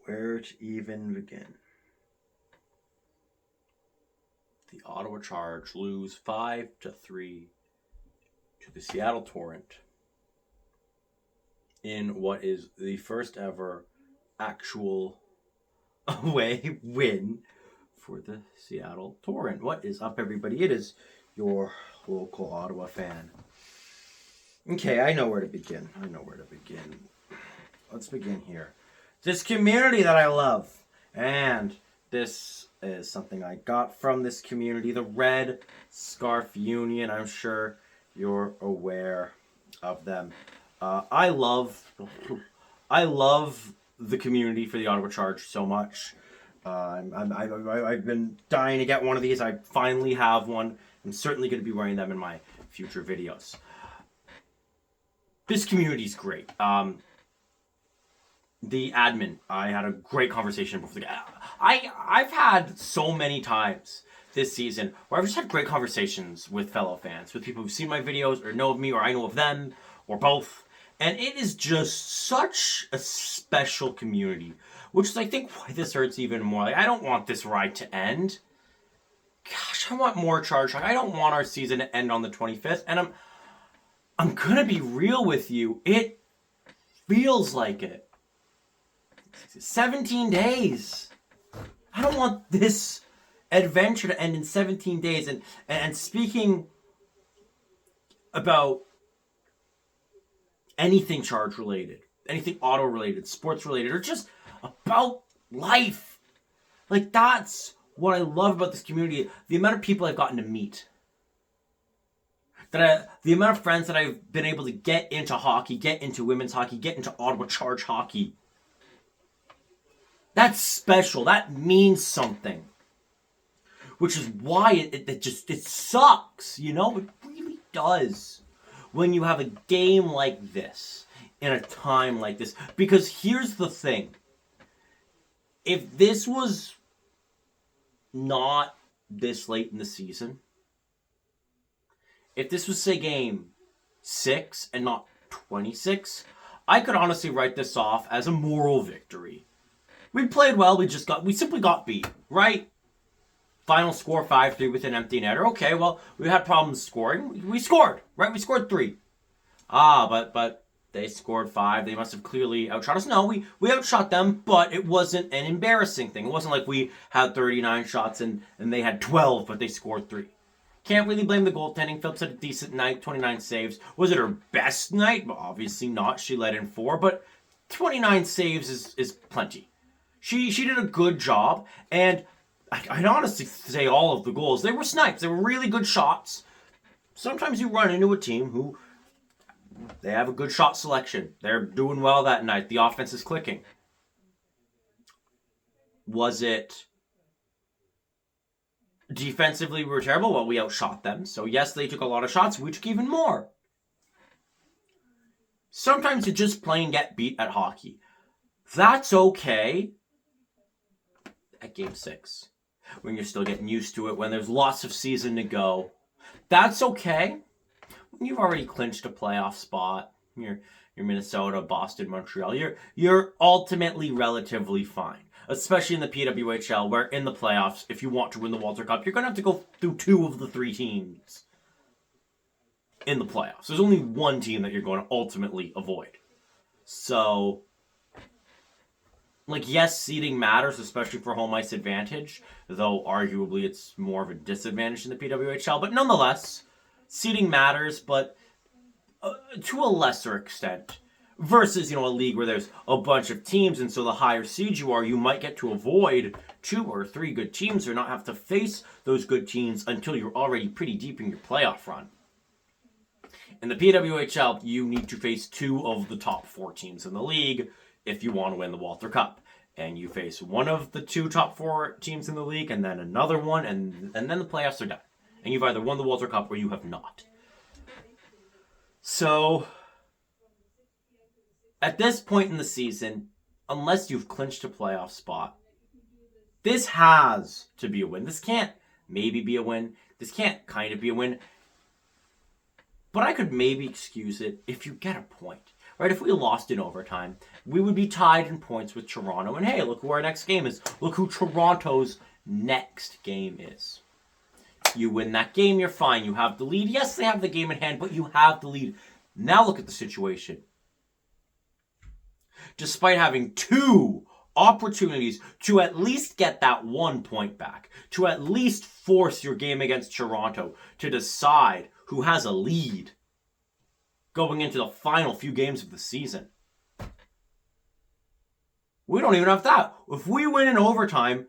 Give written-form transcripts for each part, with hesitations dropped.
Where to even begin? The Ottawa Charge lose 5-3 to the Seattle Torrent in what is the first ever actual away win for the Seattle Torrent. What is up, everybody? It is your local Ottawa fan. Okay, I know where to begin. Let's begin here. This community that I love. And this is something I got from this community, the Red Scarf Union. I'm sure you're aware of them. I love the community for the Ottawa Charge so much. I've been dying to get one of these. I finally have one. I'm certainly going to be wearing them in my future videos. This community is great. The admin, I had a great conversation before the game. I've had so many times this season where I've just had great conversations with fellow fans, with people who've seen my videos or know of me or I know of them or both. And it is just such a special community, which is, I think, why this hurts even more. Like, I don't want this ride to end. Gosh, I want more Charge. I don't want our season to end on the 25th. And I'm gonna be real with you. It feels like it. 17 days. I don't want this adventure to end in 17 days. And speaking about anything Charge related, anything auto related, sports related, or just about life. Like, that's what I love about this community. The amount of people I've gotten to meet. The amount of friends that I've been able to get into hockey, get into women's hockey, get into Ottawa Charge hockey. That's special. That means something. Which is why it sucks, you know? It really does. When you have a game like this, in a time like this. Because here's the thing. If this was not this late in the season, if this was, say, game 6 and not 26, I could honestly write this off as a moral victory. We played well, we simply got beat, right? Final score 5-3 with an empty netter. Okay, well, we had problems scoring. We scored, right? We scored 3. But they scored 5. They must have clearly outshot us. No, we outshot them, but it wasn't an embarrassing thing. It wasn't like we had 39 shots and they had 12, but they scored 3. Can't really blame the goaltending. Phillips had a decent night, 29 saves. Was it her best night? Well, obviously not. She let in 4, but 29 saves is plenty. She did a good job, and I'd honestly say all of the goals, they were snipes. They were really good shots. Sometimes you run into a team who, they have a good shot selection. They're doing well that night. The offense is clicking. Was it defensively we were terrible? Well, we outshot them. So yes, they took a lot of shots. We took even more. Sometimes you just plain get beat at hockey. That's okay. At game 6, when you're still getting used to it, when there's lots of season to go, that's okay. When you've already clinched a playoff spot, you're Minnesota, Boston, Montreal, you're ultimately relatively fine. Especially in the PWHL, where in the playoffs, if you want to win the Walter Cup, you're going to have to go through 2 of the 3 teams in the playoffs. There's only one team that you're going to ultimately avoid. So, like, yes, seeding matters, especially for home ice advantage, though arguably it's more of a disadvantage in the PWHL. But nonetheless, seeding matters, but to a lesser extent. Versus, a league where there's a bunch of teams, and so the higher seed you are, you might get to avoid 2 or 3 good teams or not have to face those good teams until you're already pretty deep in your playoff run. In the PWHL, you need to face 2 of the top 4 teams in the league if you want to win the Walter Cup. And you face one of the 2 top 4 teams in the league, and then another one, and then the playoffs are done. And you've either won the Walter Cup or you have not. So, at this point in the season, unless you've clinched a playoff spot, this has to be a win. This can't maybe be a win. This can't kind of be a win. But I could maybe excuse it if you get a point. right? If we lost in overtime, we would be tied in points with Toronto. And hey, look who our next game is. Look who Toronto's next game is. You win that game, you're fine. You have the lead. Yes, they have the game in hand, but you have the lead. Now look at the situation. Despite having 2 opportunities to at least get that 1 point back, to at least force your game against Toronto to decide who has a lead going into the final few games of the season. We don't even have that. If we win in overtime,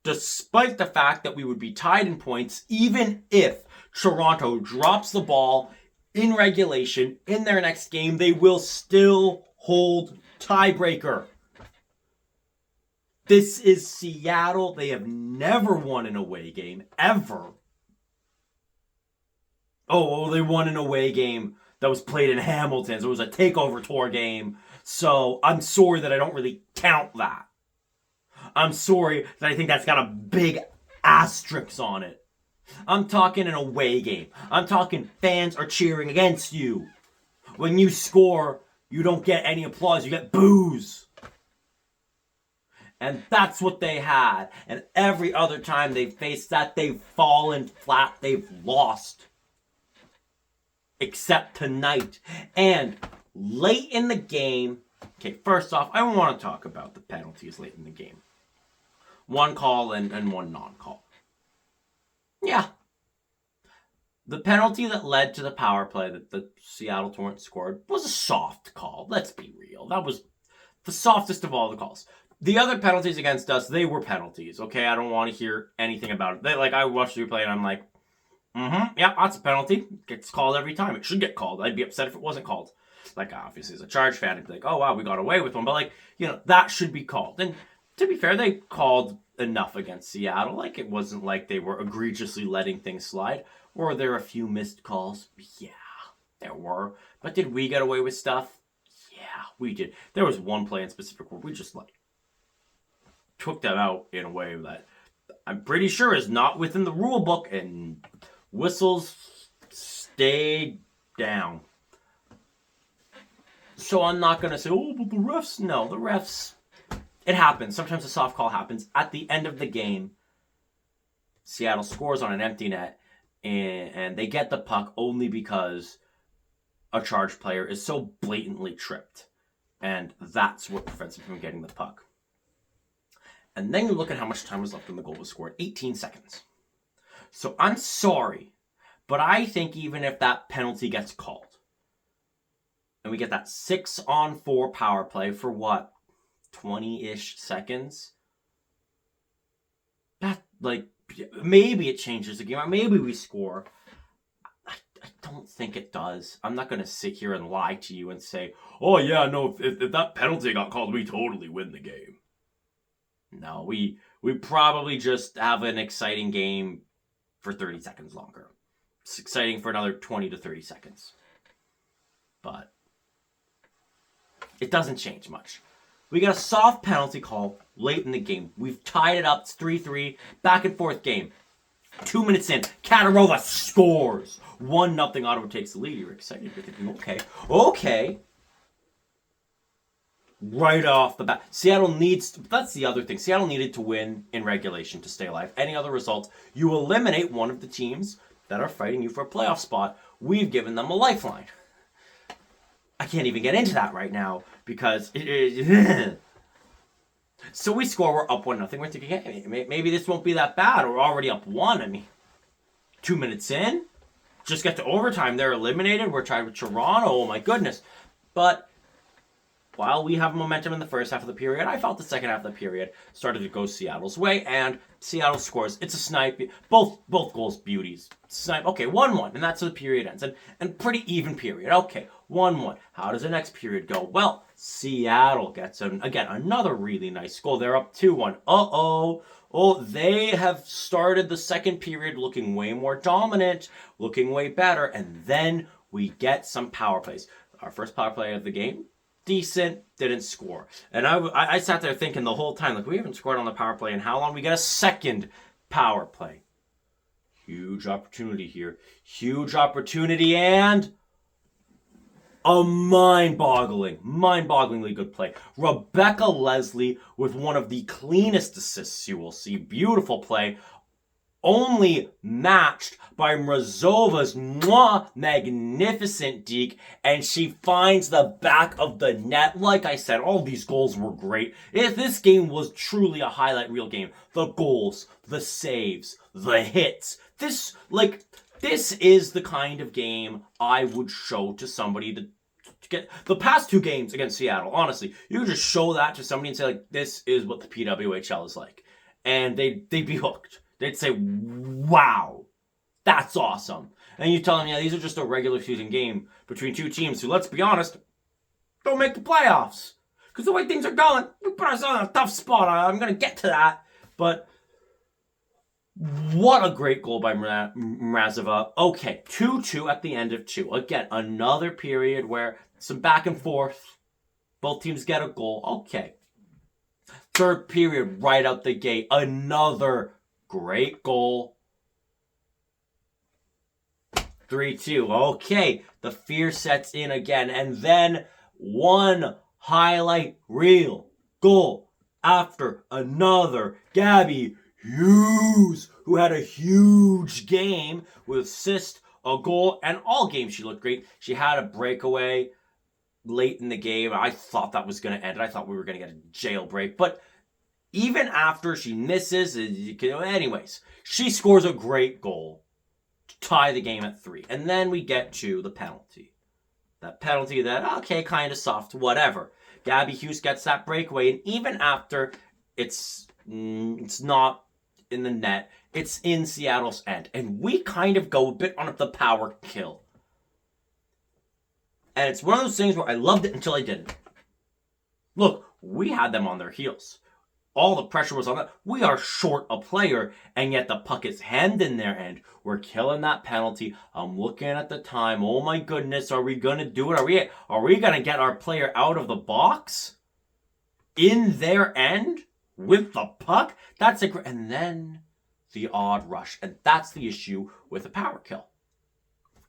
despite the fact that we would be tied in points, even if Toronto drops the ball in regulation in their next game, they will still hold tiebreaker. This is Seattle. They have never won an away game, ever. Oh, they won an away game that was played in Hamilton. So it was a takeover tour game. So I'm sorry that I don't really count that. I'm sorry that I think that's got a big asterisk on it. I'm talking an away game. I'm talking fans are cheering against you. When you score, you don't get any applause. You get boos. And that's what they had. And every other time they've faced that, they've fallen flat. They've lost. Except tonight. And late in the game... Okay, first off, I want to talk about the penalties late in the game. 1 call and 1 non-call. Yeah. The penalty that led to the power play that the Seattle Torrents scored was a soft call. Let's be real. That was the softest of all the calls. The other penalties against us, they were penalties, okay? I don't want to hear anything about it. I watched the replay and I'm like, yeah, that's a penalty. It gets called every time. It should get called. I'd be upset if it wasn't called. Obviously, as a Charge fan, I'd be like, oh, wow, we got away with one. But, that should be called. And to be fair, they called enough against Seattle. It wasn't like they were egregiously letting things slide. Were there a few missed calls? Yeah, there were. But did we get away with stuff? Yeah, we did. There was one play in specific where we just, took them out in a way that I'm pretty sure is not within the rule book, and whistles stayed down. So I'm not going to say, oh, but the refs... No, the refs... It happens. Sometimes a soft call happens. At the end of the game, Seattle scores on an empty net, and they get the puck only because a Charge player is so blatantly tripped. And that's what prevents him from getting the puck. And then you look at how much time was left when the goal was scored. 18 seconds. So I'm sorry, but I think even if that penalty gets called, and we get that 6-on-4 power play for what? 20-ish seconds? That, maybe it changes the game, or maybe we score. I don't think it does. I'm not going to sit here and lie to you and say, oh yeah, no, if that penalty got called, we totally win the game. No, we probably just have an exciting game for 30 seconds longer. It's exciting for another 20 to 30 seconds. But it doesn't change much. We got a soft penalty call late in the game. We've tied it up. It's 3-3. Back and forth game. 2 minutes in. Katarova scores. 1-0. Ottawa takes the lead. You're excited. You're thinking, okay. Right off the bat. Seattle needs... That's the other thing. Seattle needed to win in regulation to stay alive. Any other result, you eliminate one of the teams that are fighting you for a playoff spot. We've given them a lifeline. I can't even get into that right now because... So we score. We're up 1-0. We're thinking, hey, maybe this won't be that bad. We're already up 1. 2 minutes in. Just get to overtime. They're eliminated. We're tied with Toronto. Oh, my goodness. But... while we have momentum in the first half of the period, I felt the second half of the period started to go Seattle's way, and Seattle scores. It's a snipe. Both goals beauties. Snipe. Okay, 1-1, and that's how the period ends. And pretty even period. Okay, 1-1. How does the next period go? Well, Seattle gets, again, another really nice goal. They're up 2-1. Uh-oh. Oh, they have started the second period looking way more dominant, looking way better, and then we get some power plays. Our first power play of the game, decent, didn't score. And I sat there thinking the whole time, we haven't scored on the power play in how long? We get a second power play. Huge opportunity here. Huge opportunity, and A mind-bogglingly good play. Rebecca Leslie with one of the cleanest assists you will see. Beautiful play. Only matched by Mrazova's magnificent deke, and she finds the back of the net. Like I said, all these goals were great. If this game was truly a highlight reel game, the goals, the saves, the hits, this is the kind of game I would show to somebody to get. The past 2 games against Seattle, honestly, you could just show that to somebody and say, like, this is what the PWHL is like. And they'd be hooked. They'd say, wow, that's awesome. And you tell them, yeah, these are just a regular season game between 2 teams who, let's be honest, don't make the playoffs. Because the way things are going, we put ourselves in a tough spot. I'm going to get to that. But what a great goal by Mrazova. Okay, 2-2 at the end of 2. Again, another period where some back and forth. Both teams get a goal. Okay. Third period, right out the gate. Another great goal. 3-2. Okay, the fear sets in again. And then one highlight reel goal after another. Gabby Hughes, who had a huge game with assist, a goal, and all games she looked great. She had a breakaway late in the game. I thought that was going to end. I thought we were going to get a jailbreak. But even after she misses, anyways, she scores a great goal to tie the game at 3. And then we get to the penalty. That penalty that, okay, kind of soft, whatever. Gabby Hughes gets that breakaway, and even after it's not in the net, it's in Seattle's end. And we kind of go a bit on the power kill. And it's one of those things where I loved it until I didn't. Look, we had them on their heels. All the pressure was on that. We are short a player, and yet the puck is hemmed in their end. We're killing that penalty. I'm looking at the time. Oh my goodness, are we going to do it? Are we going to get our player out of the box? In their end? With the puck? That's a and then the odd rush. And that's the issue with a power kill.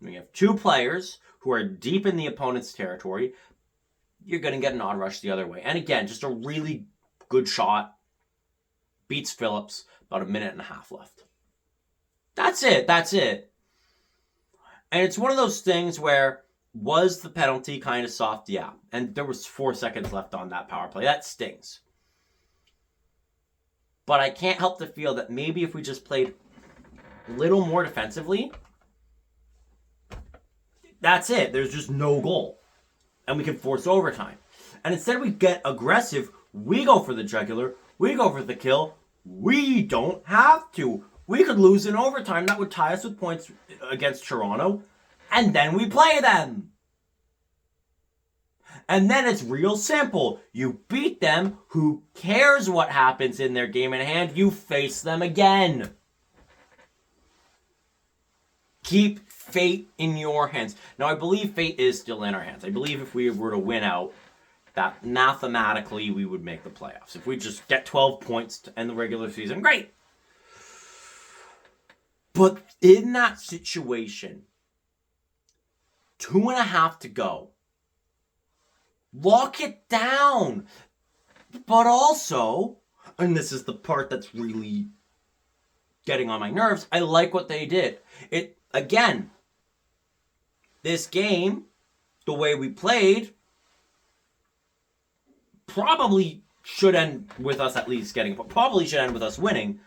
We have 2 players who are deep in the opponent's territory. You're going to get an odd rush the other way. And again, just a really good shot. Beats Phillips. About a minute and a half left. That's it. And it's one of those things where, was the penalty kind of soft? Yeah. And there was 4 seconds left on that power play. That stings. But I can't help to feel that maybe if we just played a little more defensively, that's it. There's just no goal. And we can force overtime. And instead we get aggressive. We go for the jugular. We go for the kill. We don't have to. We could lose in overtime. That would tie us with points against Toronto. And then we play them. And then it's real simple. You beat them. Who cares what happens in their game in hand? You face them again. Keep fate in your hands. Now, I believe fate is still in our hands. I believe if we were to win out, that mathematically we would make the playoffs. If we just get 12 points to end the regular season, great. But in that situation, 2.5 to go. Lock it down. But also, and this is the part that's really getting on my nerves, I like what they did. Again, this game, the way we played, probably should end with us at least getting, probably should end with us winning.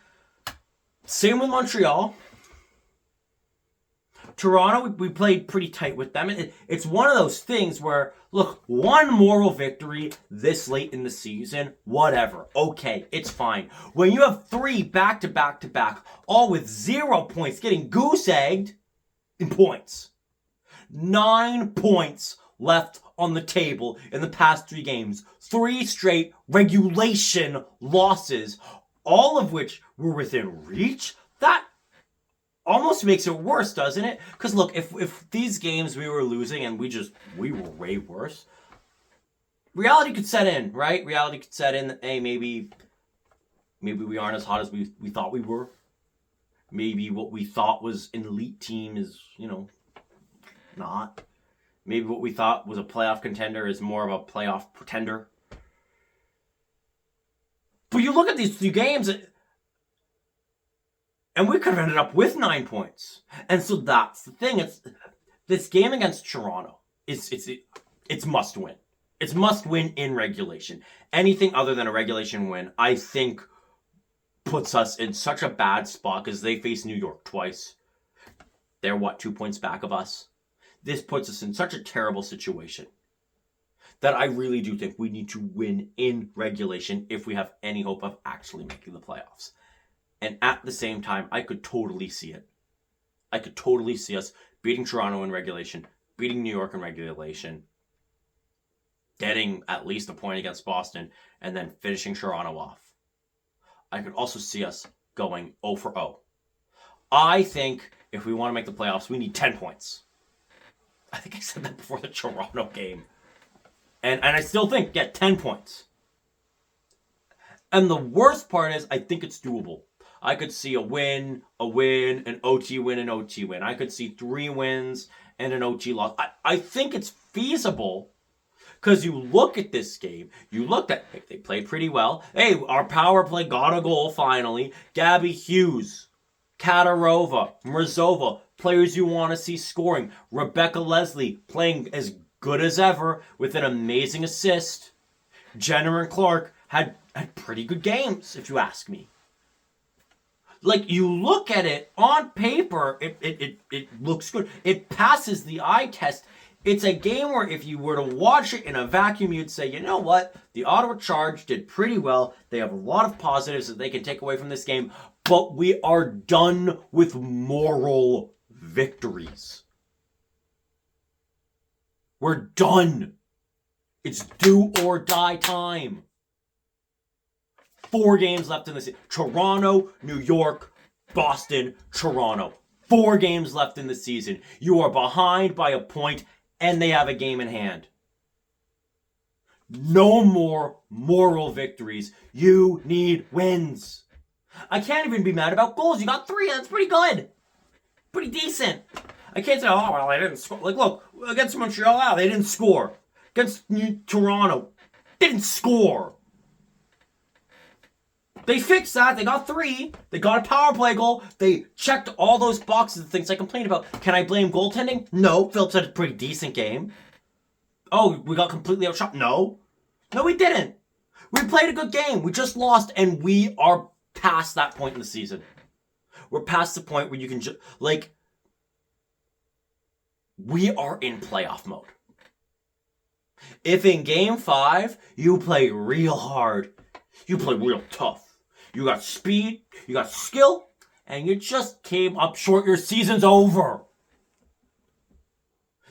Same with Montreal. Toronto, we played pretty tight with them. It's one of those things where, look, one moral victory this late in the season, whatever. Okay, it's fine. When you have 3 back-to-back-to-back, all with 0 points, getting goose-egged in points. 9 points left on the table in the past 3 games. 3 straight regulation losses, all of which were within reach. That almost makes it worse, doesn't it? Because look, if these games we were losing and we were way worse, reality could set in, right? Reality could set in that, hey, maybe we aren't as hot as we thought we were. Maybe what we thought was an elite team is, not. Maybe what we thought was a playoff contender is more of a playoff pretender. But you look at these 2 games, and we could have ended up with 9 points. And so that's the thing. It's this game against Toronto. It's must win. It's must win in regulation. Anything other than a regulation win, I think, puts us in such a bad spot because they face New York twice. They're 2 points back of us? This puts us in such a terrible situation that I really do think we need to win in regulation if we have any hope of actually making the playoffs. And at the same time, I could totally see it. I could totally see us beating Toronto in regulation, beating New York in regulation, getting at least a point against Boston, and then finishing Toronto off. I could also see us going 0 for 0. I think if we want to make the playoffs, we need 10 points. I think I said that before the Toronto game. And I still think, 10 points. And the worst part is, I think it's doable. I could see a win, an OT win, an OT win. I could see 3 wins and an OT loss. I think it's feasible because you look at this game, you looked at, hey, they played pretty well. Hey, our power play got a goal finally. Gabby Hughes, Katarova, Mrazova, players you want to see scoring. Rebecca Leslie playing as good as ever with an amazing assist. Jenner and Clark had pretty good games, if you ask me. Like, you look at it on paper, it looks good. It passes the eye test. It's a game where if you were to watch it in a vacuum, you'd say, you know what? The Ottawa Charge did pretty well. They have a lot of positives that they can take away from this game, but we are done with moral victories. We're done. It's do or die time. 4 games left in the season. Toronto, New York, Boston, Toronto. 4 games left in the season. You are behind by a point, and they have a game in hand. No more moral victories. You need wins. I can't even be mad about goals. You got 3. That's pretty good. Pretty decent. I can't say, oh, well, they didn't score. Like, look, against Montreal, they didn't score. Against Toronto, they didn't score. They fixed that. They got 3. They got a power play goal. They checked all those boxes of things I complained about. Can I blame goaltending? No. Phillips had a pretty decent game. Oh, we got completely outshot? No. No, we didn't. We played a good game. We just lost, and we are past that point in the season. We're past the point where you can just, like, we are in playoff mode. If in Game 5, you play real hard, you play real tough, you got speed, you got skill, and you just came up short, your season's over.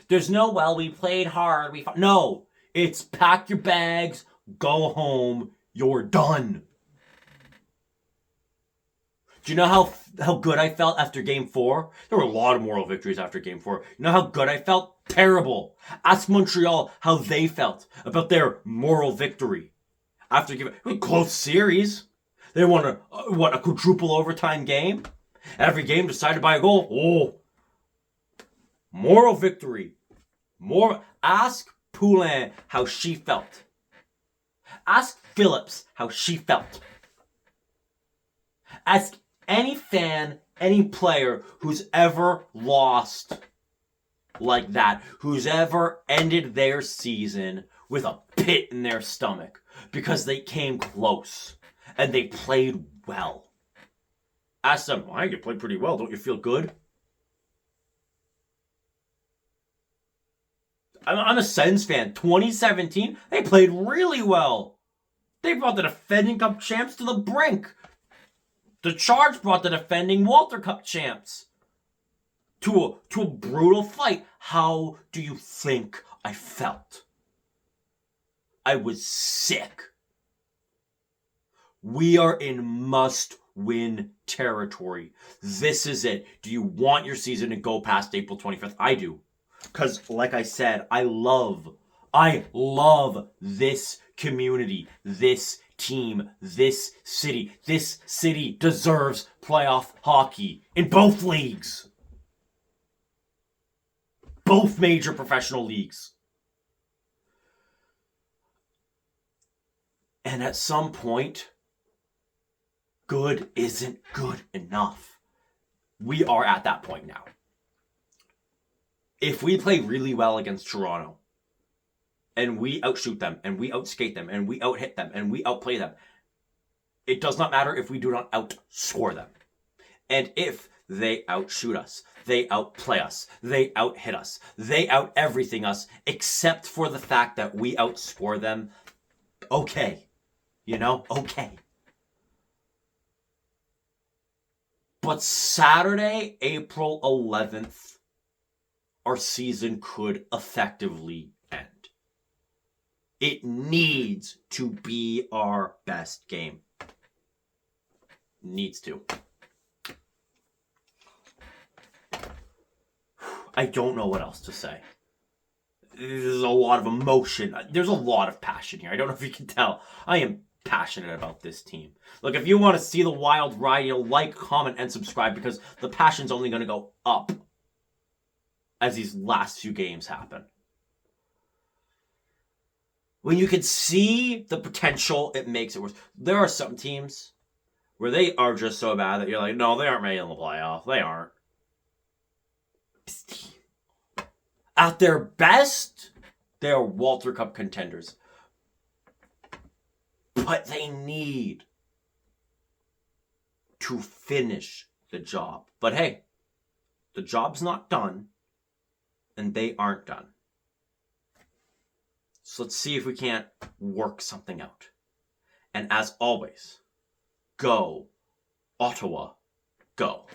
There's no, well, we played hard, no. It's pack your bags, go home, you're done. Do you know how good I felt after Game 4? There were a lot of moral victories after Game 4. You know how good I felt? Terrible. Ask Montreal how they felt about their moral victory. After a close series. They won a quadruple overtime game? Every game decided by a goal. Oh. Moral victory. Ask Poulin how she felt. Ask Phillips how she felt. Ask any fan, any player who's ever lost like that, who's ever ended their season with a pit in their stomach because they came close and they played well. Ask them, why, you played pretty well, don't you feel good? I'm a Sens fan. 2017, they played really well. They brought the defending Cup champs to the brink. The Charge brought the defending Walter Cup champs to a brutal fight. How do you think I felt? I was sick. We are in must-win territory. This is it. Do you want your season to go past April 25th? I do. Because, like I said, I love this community, this team, this city. This city deserves playoff hockey in both leagues. both major professional leagues. And at some point, good isn't good enough. We are at that point now. If we play really well against Toronto, and we outshoot them, and we outskate them, and we outhit them, and we outplay them, it does not matter if we do not outscore them. And if they outshoot us, they outplay us, they outhit us, they out everything us, except for the fact that we outscore them, okay. Okay. But Saturday, April 11th, our season could effectively end. It needs to be our best game. Needs to. I don't know what else to say. There's a lot of emotion. There's a lot of passion here. I don't know if you can tell. I am passionate about this team. Look, if you want to see the wild ride, like, comment, and subscribe, because the passion's only going to go up as these last few games happen. When you can see the potential, it makes it worse. There are some teams where they are just so bad that you're like, no, they aren't making the playoff. They aren't. This team, at their best, they are Walter Cup contenders. But they need to finish the job. But hey, the job's not done, and they aren't done. So let's see if we can't work something out. And as always, go, Ottawa, go.